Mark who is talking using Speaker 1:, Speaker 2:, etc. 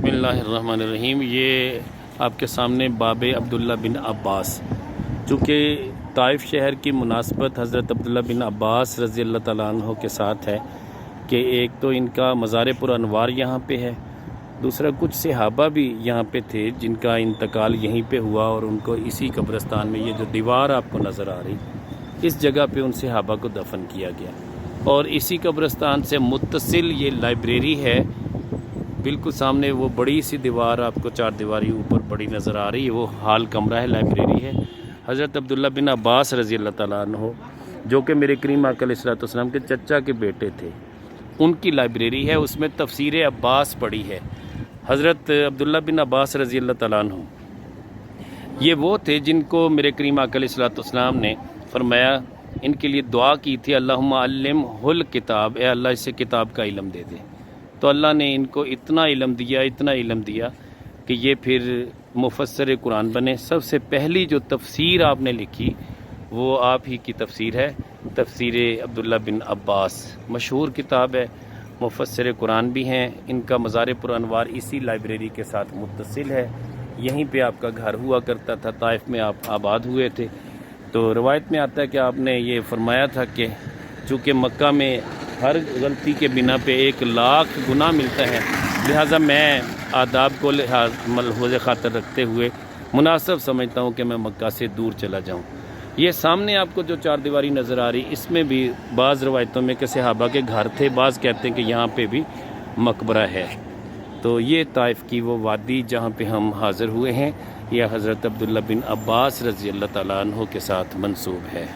Speaker 1: बिस्मिल्लाहिर्रहमानिर्रहीम। ये आपके सामने बाब अब्दुल्ला बिन अब्बास, चूँकि ताइफ शहर की मुनासबत हज़रत अब्दुल्ला बिन अब्बास रज़ी अल्लाह तआला अन्हु के साथ है कि एक तो इनका मज़ार पुरअनवार यहाँ पे है, दूसरा कुछ सहाबा भी यहाँ पे थे जिनका इंतकाल यहीं पे हुआ और उनको इसी कब्रिस्तान में, ये जो दीवार आपको नज़र आ रही, इस जगह पे उन सहाबा को दफन किया गया। और इसी कब्रिस्तान से मुत्तसिल ये लाइब्रेरी है, बिल्कुल सामने वो बड़ी सी दीवार आपको चार दीवारी ऊपर बड़ी नज़र आ रही है, वो हाल कमरा है, लाइब्रेरी है। हज़रत अब्दुल्ला बिन अब्बास रज़ी अल्लाह तआला अन्हु जो कि मेरे करीम आका अलैहिस्सलाम के चचा के बेटे थे, उनकी लाइब्रेरी है, उसमें तफसीर अब्बास पढ़ी है। हज़रत अब्दुल्ला बिन अब्बास रज़ी अल्लाह तआला अन्हु ये वो थे जिनको मेरे करीम आका अलैहिस्सलाम ने फरमाया, इनके लिए दुआ की थी, अल्लाहुम्मा अल्लिमहुल किताब, ए अल्लाह इसे किताब का इल्म दे दे। तो अल्लाह ने इनको इतना इल्म दिया कि ये फिर मुफस्सिर कुरान बने। सबसे पहली जो तफसीर आपने लिखी वो आप ही की तफसीर है, तफसीर अब्दुल्ला बिन अब्बास, मशहूर किताब है, मुफस्सिर कुरान भी हैं। इनका मज़ार पुरअनवार इसी लाइब्रेरी के साथ मुत्तसिल है, यहीं पे आपका घर हुआ करता था, ताइफ में आप आबाद हुए थे। तो रवायत में आता है कि आपने ये फरमाया था कि चूँकि मक्का में हर गलती के बिना पे 1,00,000 गुनाह मिलता है, लिहाजा मैं आदाब को मलहूज़ खातर रखते हुए मुनासिब समझता हूँ कि मैं मक्का से दूर चला जाऊँ। ये सामने आपको जो चार दीवारी नज़र आ रही, इसमें भी बाज़ रवायतों में कि सहाबा के घर थे, बाज़ कहते हैं कि यहाँ पे भी मकबरा है। तो ये ताइफ की वो वादी जहाँ पे हम हाज़िर हुए हैं, यह हज़रत अब्दुल्ला बिन अब्बास रज़ी अल्लाह तआला अन्हु के साथ मंसूब है।